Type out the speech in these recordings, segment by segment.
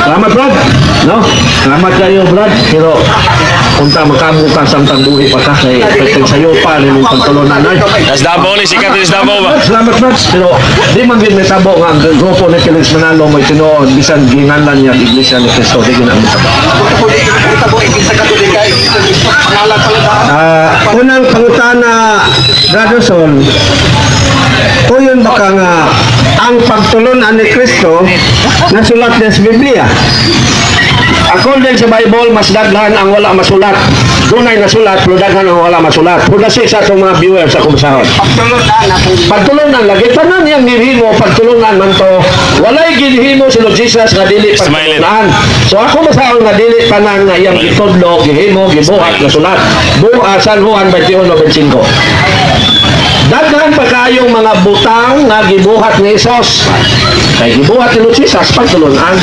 Salamat, Brad. No? Salamat kayo, Brad. Pero, punta magkabuka sa buhi pa ka kay sayo pa rin yung pagtulunan ay. Tas Davao ni sikat ni Davao ba? Salamat, Brad. Pero, di man din may tabo nga ang grupo ni Felix Manalo may tinuod. Bisan ginganlan niya iglesia ni Cristo. Di ginang unang pangutana, Brother Sol, tuyon baka nga ang pagtulunan ni Cristo nasulat niya sa Biblia. According sa Bible, mas daghan ang wala masulat. Dunay nasulat, pero daghan ang wala masulat. Pudasi sa itong mga viewers sa kumasahon. Pagtulunan, lagi tanan niyang gihimo, pagtulunan man to. Walay gihimo si Lord Jesus nga dili pagtulunan. So ako masahon nga dili tanan nga iyang gitudlo, gihimo, gibuhat, nasulat. San Juan 21:25. Daghan pa kayong mga butang nga gibuhat ni Jesus. Kay gibuhat ni Lord Jesus pagtulunan.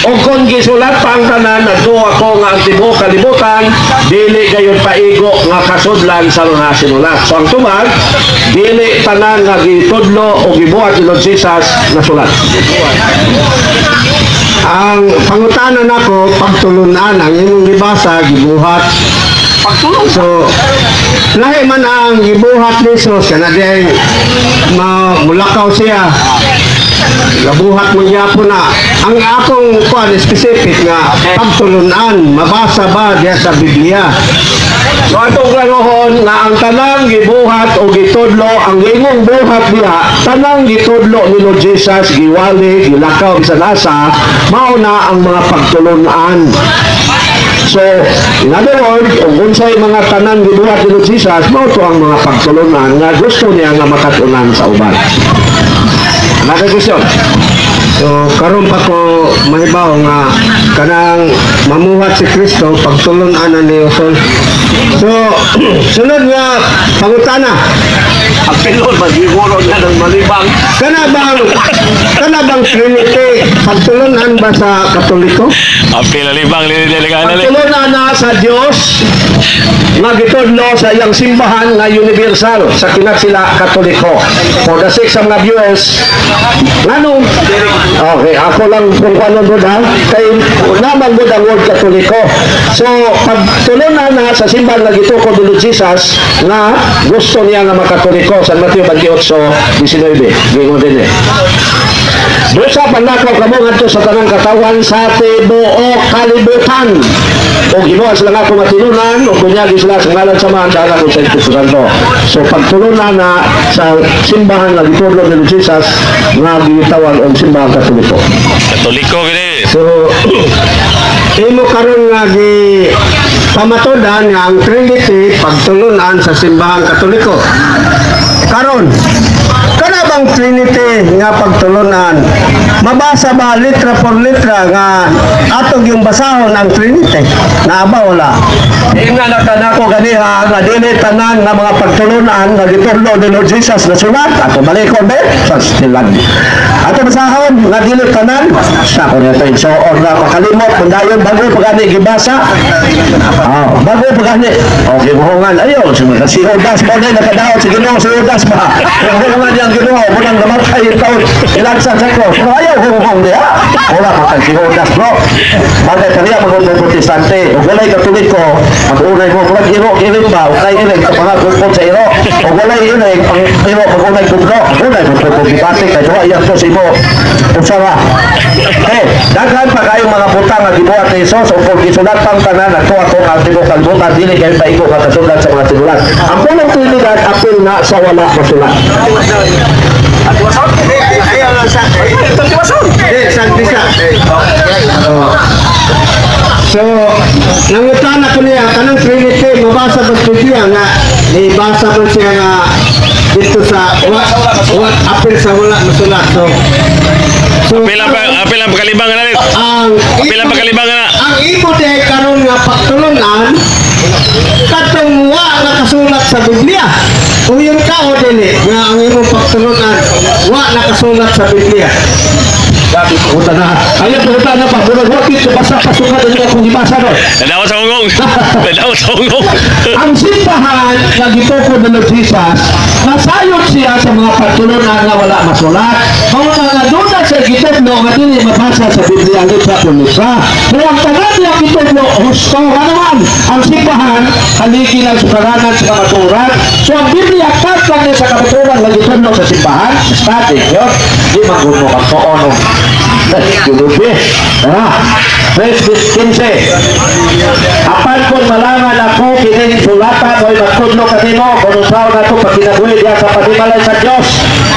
O kung gisulat pa ang tanan nadto ako nga ang tibuok kalibutan, dili gayon paigo nga kasudlan sa mga sinulat. So ang tumag, dili tanan nga gitudlo o gibuhat ni Lord Jesus na sulat. Ang pangutanan nako pagtulunan ang imong gibasa gibuhat pagtulong. So, lahi man ang gibuhat ni Jesus, kanadeng mulakaw siya. Gabuhat mo niya po na. Ang akong kuan specific nga pagtulunan, mabasa ba diya sa Biblia? So, atong klarohon nga ang tanang gibuhat o gitudlo, ang imong buhat diya, tanang gitudlo ni Lord Jesus, giwali, gilakaw, bisan asa, mauna ang mga pagtulunan. So, in other words, kung unsay mga tanan gibuhat ni Lord Jesus, mao to ang mga pagtulunan nga gusto niya nga makatunan sa uban. Nakagusyon. So, karon pa ko mahibaw nga kanang mamuhat si Kristo pagtulunan ni Usol. So, sunod nga pangutana. Apelon magiguro na ng malibang. Kana bang Trinity pagtulunan ba sa Katoliko? Apel libang pagtulunan na sa Dios nga gitudlo sa iyang simbahan nga universal sa kinat sila Katoliko. For the sake sa mga viewers, nganong okay, ako lang kung ano doon ha, kay naman doon ang word Katoliko. So, pagtulunan na sa simbahan nga gitukod ni Lord Jesus nga gusto niya nga makatoliko sa Mateo 28:19. Gingon din eh. Dosa panakaw kamo ngadto sa tanang katawan sa tibuok kalibutan. O ginuha sila nga kung matinunan o kunyagi sila sa ngalan sa mga dala kung sa Espiritu Santo. So pagtulunan na sa simbahan nga gitudlo ni Lord Jesus nga gitawan og simbahan Katoliko. Katoliko gini. So imo karon nga gi pamatudan nga ang Trinity pagtulunan sa simbahan Katoliko. Karon kana bang Trinity nga pagtulunan mabasa ba litra por litra nga atog yung basahon ang Trinity na aba wala nga nakanako ganiha nga dili tanan nga mga pagtulunan nga gitudlo ni Lord Jesus na sulat ato balikon be sa stilan ato basahon nga dili tanan sa ko nito so or na makalimot kun dayon bago pagani gibasa bago pagani okay buhongan ayo si Judas ba na nakadaot si Ginoo si Judas ba buhongan yang Ginoo munang namatay taon ilan sa ko ayaw buhong dia wala pa si Judas bro bagay kaniya mga protestante o walay Katoliko mag-unay mo kung iro ba walay ilig sa mga grupon sa iro o walay ilig ang iro mag-unay gubro unay mo dibate kay doa iyak to si mo usawa daghan pa kayong mga butang nga gibuhat ni Jesus o kung gisulat pang tanan ato ang tibuok kalibutan dili kayo paigo kakasulat sa mga sinulat ang punong Trinidad apil na sa wala masulat at wasot ayaw lang sa bisa so nangutan ako niya kanang Trinity mabasa ba siya nga ibasa ba siya nga dito sa what apil sa wala masulat so apil ang pagkalibang na rin apil ang pagkalibang na ang imo de karon nga pagtulunan katong wa nga kasulat sa Biblia kung yung tao dili nga ang imong pagtulunan wa nakasulat sa Biblia. Sabi ko na. Ayun puta na pa. Murag wakit ko basta pasukan din akong ibasa doon. Nadawa sa ungong. Nadawa sa ungong. Ang simbahan nga gitukod ng Lord Jesus nasayod siya sa mga pagtulunan nga wala masulat. Mga duna sa giteblo nga dili mabasa sa Biblia litra por litra. Pero ang tanan niya giteblo husto nga naman ang simbahan haligi ng sukaranan sa kamaturan. So ang Biblia kat lang niya sa kamaturan nga giteblo sa simbahan static yun. Di maguno kang poono. Kulubi. Verse 15. Apan kung malaman ako kining sulatan o'y magkudlo kanimo kung usaw na ito pagkinabuhi diya sa panimalay sa Diyos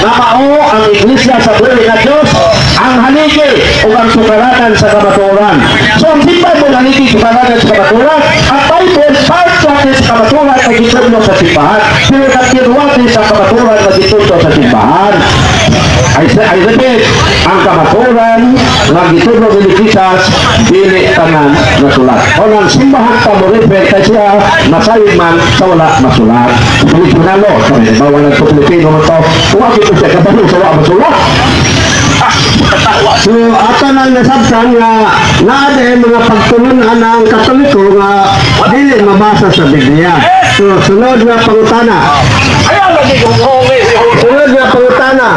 na mao ang iglesia sa buhay na Diyos ang haligi o ang sukaranan sa kamaturan. So ang simbahan mo haligi sukaranan sa kamaturan ang Bible part natin sa kamaturan ay gitudlo sa simbahan pero nagkiruwati sa kamaturan na gitudlo sa simbahan. I repeat, ang kamaturan na gitudlo ni Jesus dili tanan na sulat. O ang simbahan pa mo refer kay siya masayod man sa wala masulat. Pilipinalo, bawa ng Pilipino mo ito, huwag ito siya kabalo sa wala masulat. So, ato nang nasabtan nga naade mga pagtulunan ng Katoliko nga dili mabasa sa Biblia. So, sunod nga pangutana. Sunod nga pangutana.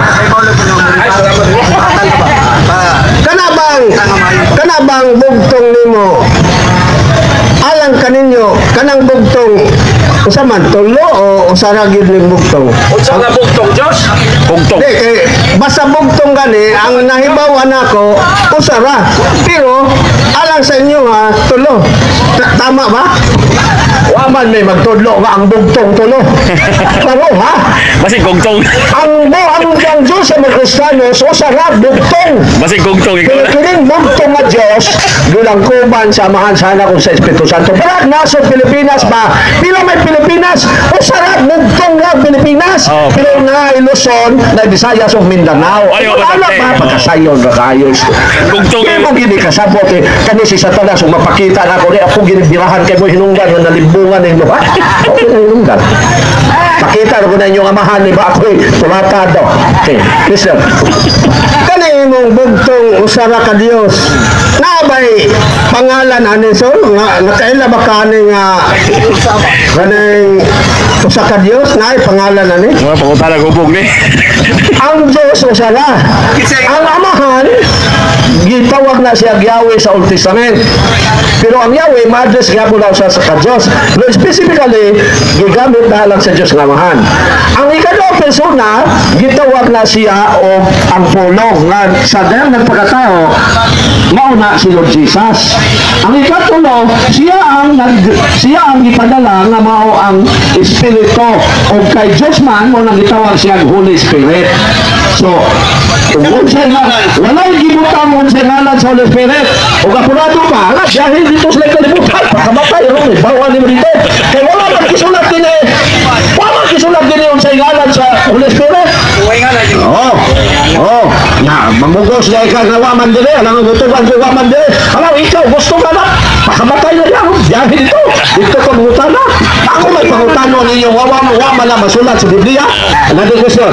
Kanabang bugtong nimo alang kaninyo kanang bugtong usa man tulo o usa ra gyud ning bugtong Unsa nga bugtong Diyos? Bugtong. di kay basta bugtong gani ang nahibawan nako usa ra pero alang sa inyo ha tulo. Tama ba? Wa man may magtudlo nga ang bugtong tulo. Pero ha Basig gugtong. ang Diyos sa mga Kristiyano usa ra bugtong. Basig gugtong ikaw na. Kining bugtong nga Diyos, bilang kuban samahan sana kung sa Espiritu Santo. Pero nasa Pilipinas ba? Pila may Pilipinas, o sarap bugtong nga Pilipinas. Oh. Pero na Luzon, na Visayas o Mindanao. Ayaw, Wala basante. ba? Pagkasayon na kaayos. Bugtong Kaya yun. mo gini kasabot eh. Kani si Satanas, kung mapakita na ako, ako ginibirahan kay mo hinunggan, nga nalimbungan ng lupa. Okay na hinunggan. Pakita ko na inyong amahan ni ba ako tumatado. Okay, listen. Kani mong bugtong usara ka Dios. Nabay pangalan ani so nga nakaila ba kani nga kaning usa ka Dios naay pangalan ani. Mga pangutana gubog ni. Ang Diyos usara. Ang amahan gitawag na siya Yahweh sa Old Testament. Pero ang Yahweh ma-address gyapon daw sa Diyos. No specifically gigamit na lang sa Diyos nga amahan. Ang ikadawang persona gitawag na siya o ang pulong nga sa dayang nagpagkatao mauna si Lord Jesus. Ang ikatulo siya ang ipadala nga mao ang Espiritu o kay Diyos man mo nang gitawag siya Holy Spirit. So kung walay gibutang mo sa ngalan sa Holy Spirit o kapurado pa dahil dito sila kalibutan pagkamatay ron bawa ni mo dito kaya wala man kisulat din sa ngalan sa Holy Spirit. Na mamugos na ikaw na waman din alam mo gutuban ko waman din alam ikaw gusto ka na pagkamatay na yan dahil dito ka mangutana ako may pangutano ninyo waman na masulat sa Biblia another question.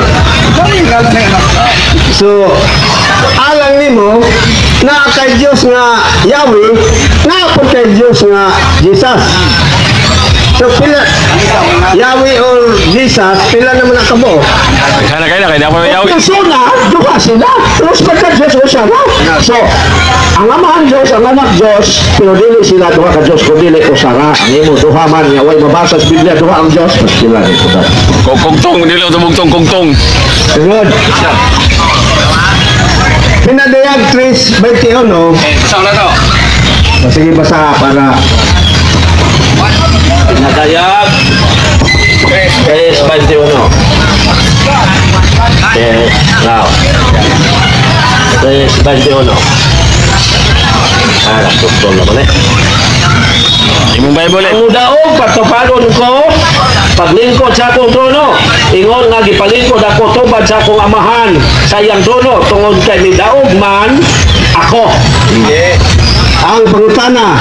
So alang nimo na kay Dios nga Yahweh na po kay Dios nga Jesus. So pila Yahweh or Jesus pila naman ang kabo. Sana kayo na, kaya na yawi. Persona, duha sila. Terus pagka Diyos o siya na. So, ang amahan Diyos, ang anak Diyos, pero dili sila duha ka Diyos, kung dili ko sara. Ang imo duha man, nga way mabasa sa Biblia, duha ang Diyos. Mas sila nito ba? Kugtong, dili ito bugtong, kugtong. Sunod. Pinadayag 3:21. Saan na to? Sige, basa para Pinadayag 3:21. Okay, now 3:21. Nagtutol naman eh. Imong Bible eh. Ang daog pagtuparon ko paglingkod sa akong trono ingon nga gipalingkod ako tubad sa akong amahan sa iyang trono tungod kay midaog man ako. ang pangutana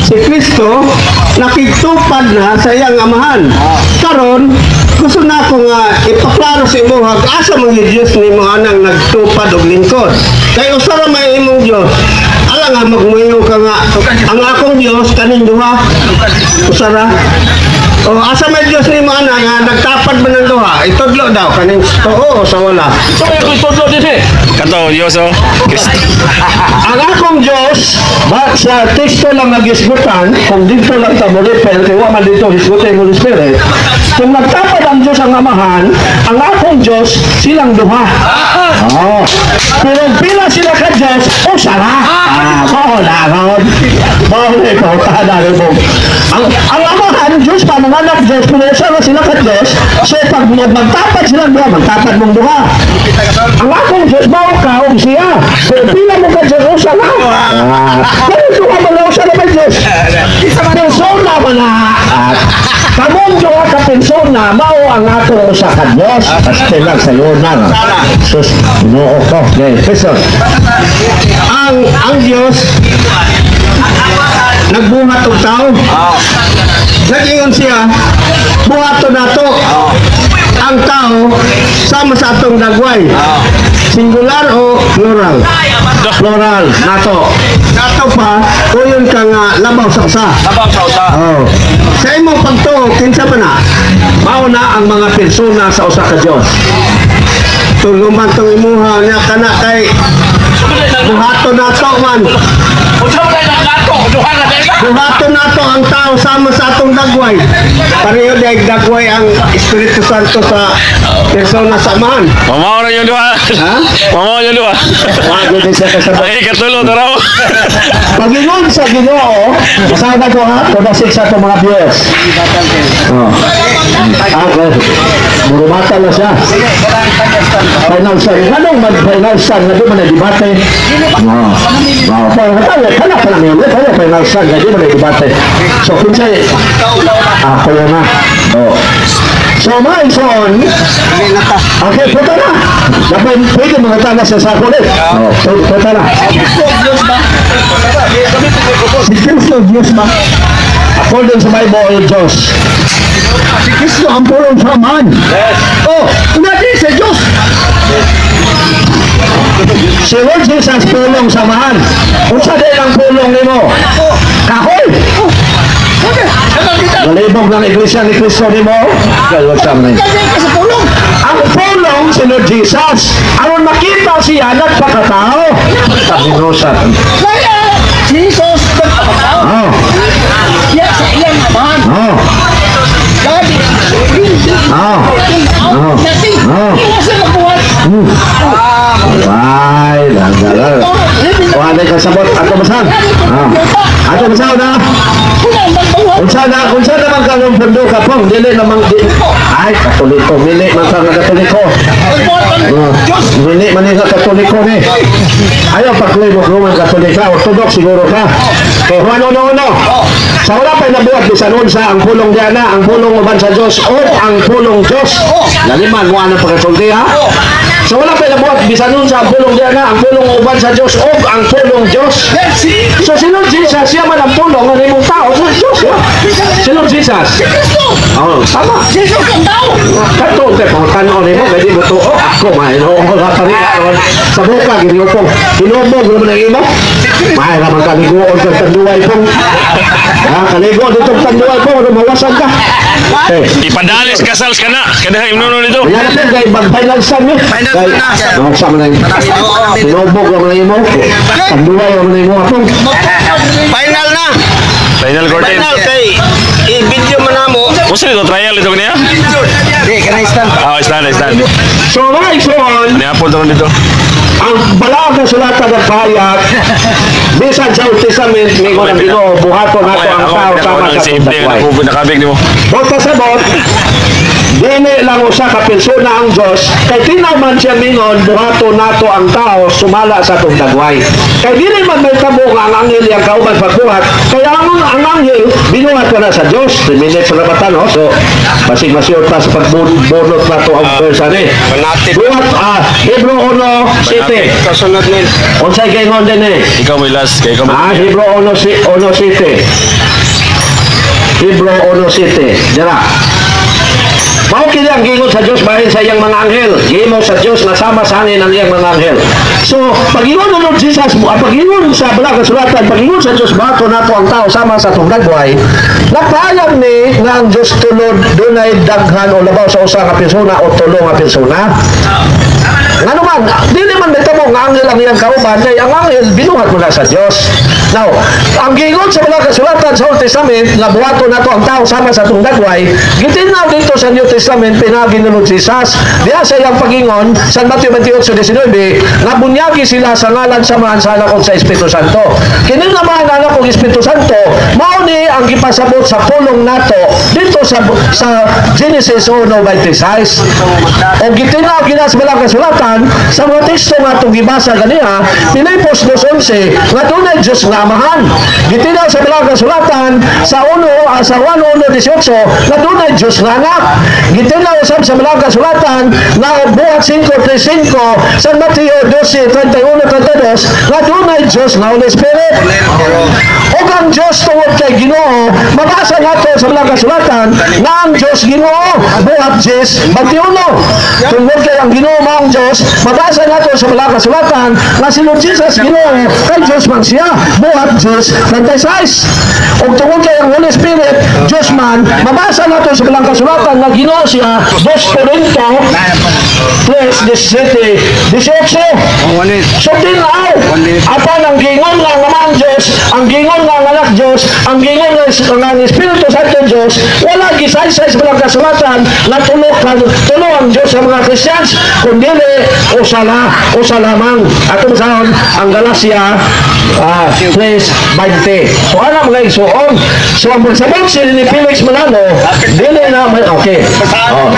si Kristo nakigtupad na sa iyang amahan. Karon gusto na ako nga ipaklaro sa imo asa mga Diyos ni mo anang nagtupad og lingkod. Kay usa ra may imong Dios. wala nga magmuyo ka nga. Ang akong Diyos kaning duha. Usara. O asa may Diyos ni mo ana nga nagtapad man ng duha. Itudlo daw kaning oo sa wala. So yung itudlo din eh. Kato, Yoso. Ang akong Diyos, ba sa teksto lang nagisgutan, kung dito lang ta mo refer, kaya man dito hisgutin mo Spirit, kung nagtapad ang Diyos ang Amahan, ang akong Diyos, silang duha. Oh. Pero pila sila ka Diyos, o sara. Mahulahon. Mahulahon. Ang Amahan, Diyos, pananganak Diyos, pero sara sila ka Diyos, so pag magtapad sila duha, magtapad mong duha. Ang akong Diyos, mao ka, o siya. Pero pila mo ka Diyos, o sara. Pero ito ka mga o sara ka Diyos. Persona man na. Kamong duha ka persona, mao ang ato sa ka Diyos. Pastilag sa yunang. Sus, noo ko. Okay, question. Ang Diyos nagbuhat og tao. Nag-ingon siya, buhato nato. Ang tao sama sa atong dagway. Singular o plural? Plural, nato. Nato pa, kuyon ka nga labaw sa usa. Oh. Sa imong pagtuo, kinsa pa na? Mao na ang mga persona sa usa ka Dios. Tuluman tong imuha niya kana kay buhato nato man. Buhato nato ang tao sama sa atong dagway. Pareho dahil dagway ang Espiritu Santo sa persona sa Amahan. Mamaw na yung duha. Ha? Mamaw yung duha. Wag din sa kasabot. Ay, katulo to raw. Pag-ingon sa Ginoo, kasama ko ha, tumasik sa itong mga viewers. Okay. Murumata na siya. Final stand. Anong mag-final stand na di man na-debate? Kala pa lang yun. Final stand na di man na-debate. So, kinsay, ako yun na. So, mga ison, okay, punta na. Dapat pwede mga tanas sa kulit. Punta na. Si Kristo, Diyos ba? According sa Bible, Diyos. Si Kristo ang pulong sa man. Oh, hindi sa Diyos. Si Lord Jesus pulong sa man. Kung sa din ang pulong ni mo? Kahoy! Malibog ng iglesia ni Kristo ni mo? Ang pulong si Lord Jesus. Aron makita siya, nagpakatao. Paginosan. Jesus nagpapatao. Yan sa iyang amahan. Dati, dati, hindi siya magbuhat. Ay, nagdagal. O, ano ka sabot? Ato masal? Ato masal na? Kung saan naman ka ng pundo ka pong, dili namang ay, katoliko, dili man ka ng katoliko. Dili man ka katoliko ni. Ayaw pagkuloy mo kung katolika, orthodox siguro ka. So, ano. Sa wala pa'y nabuhat, bisan sa ang pulong diana, ang pulong uban sa Diyos, o ang pulong Diyos. Laliman mo ang pagkasulti ha? So wala pa'y nabuhat, bisan sa ang pulong diana, ang pulong uban sa Diyos, o ang pulong Diyos. So si Lord Jesus, siya man ang pulong ng imong tao, so Diyos ya. Si Lord Jesus. Oh, tama. Jesus ang tao. Kato, pangutan mo pwede mo to, ako mayroon, sa buka, giniyo po. Hinubog naman ang imo. May naman kaliguan ka tanduay po. Kaligo dito tanduay po, mawasan ka. Ipadalis kasals ka na. Kada imnuno nito. Yan natin, kay mag-final stand nyo. Sama na yung hinubog naman ang imo. Tanduay naman ang imo. Final na. Final curtain. Final kay i-video man namo. Gusto nito trial ito kaniya? Di kana stand. Stand. So, mga ison, Niapol to dito. ang balag na sulatan ng payag, bisan sa Old Testament, may ko ng Ginoo, buhaton nato ang tao sama sa pagdakway. Ako nakabig nimo. Bot pasabot, dili lang usa ka persona ang Diyos, kay tinaw man siya mingon, buhaton nato ang tao sumala sa itong dagway. Kay dili man may tabo nga ang anghel yung kauban pagbuhat, kaya ang anghel, binuhat ko na sa Diyos. 3 minutes sa labatan, no? So, basig masyot pa sa pagbunot nato ang person eh. Buhat, Hebrew 1:7. Kasunod ni. Unsay kay ngon din eh. Ikaw may last. Kaya ikaw Hebrew 1:7. Hebrew 1:7. Dira. Mao kini ang gingon sa Dios bahin sa iyang mga anghel. Gimo sa Dios nasama sa anin ang iyang mga anghel. So, pag-ingon ng Lord Jesus mo, pag-ingon sa Bala Kasulatan, pag-ingon sa Dios bato nato ang tao sama sa atong dagway, nagpaalam ni nga ang Dios tulod dunay daghan o labaw sa usa ka persona o tulo nga persona. Nga naman, dili man nagtamo nga anghel ang iyang kauban, kay ang anghel binuhat mo na sa Dios. Now, ang gingon sa Bala Kasulatan sa Old Testament nga buhaton nato ang tao sama sa atong dagway, gitinaw dito sa New Testament pinagi ni Lord Jesus. Diya sa iyang pagingon sa Mateo 28:19 nga bunyagi sila sa ngalan samahan sa anak ug sa Espiritu Santo. Kini naman anak ug Espiritu Santo mao ni ang gipasabot sa pulong nato dito sa Genesis 1:26. O gitinaw kina sa Bala Kasulatan sa mga teksto nga itong gibasa ganiha, Pilipos 2:11 nga dunay Dios nga amahan. Gitinaw sa Bala Kasulatan sa 1:18 nga dunay Dios nga anak. Gitinaw sa Bala Kasulatan nga buhat 5:35 sa Mateo 12:31-32 nga dunay Dios nga Holy Spirit. O ang Dios tungod kay Ginoo, mabasa nato sa Bala Kasulatan nga ang Dios Ginoo buhat 10:21. Tungod kay ang Ginoo maong Dios, mabasa nato sa Bala Kasulatan nga si Lord Jesus Ginoo kay Dios man siya buhat 10:36. O tungod kay ang Holy Spirit Dios man, mabasa nato sa Bala Kasulatan nga Ginoo siya 2 Corinto 3:17-18. So tinaw, apan ang gingon nga naman Dios, ang gingon nga anak Dios, ang gingon nga Espiritu Santo Dios, wala gisaysay sa Bala Kasulatan nga tulo ang Dios sa mga Christians, kundi usa lamang. Atong sahon ang Galacia 3:20. So ana mga igsoon, so ang pagsabot ni Felix Manalo dili na okay.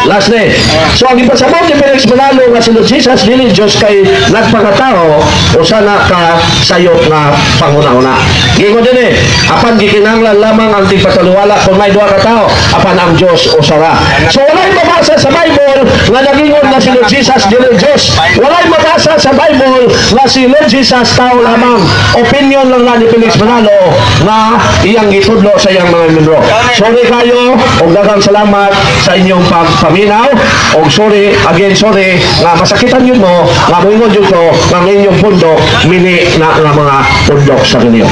Last day. So ang ipasabot ni Felix Manalo nga si Lord Jesus dili Dios kay nagpakatao usa na ka sayop nga panguna-una. Gingon dinhi, apan gikinahanglan lamang ang tigpatuluwala kung may duha ka tao, apan ang Dios usa ra. So walay mabasa sa Bible nga nagingon na si Lord Jesus dili Dios. Walay mabasa sa Bible nga si Lord Jesus tao lamang. Opinion lang na ni Felix Manalo na iyang gitudlo sa iyang mga membro. Sorry kayo, og daghang salamat sa inyong pagpaminaw, og sorry nga masakitan yun mo, nga moingon yun ko, nga inyong pundok, mini na mga pundok sa kanyo.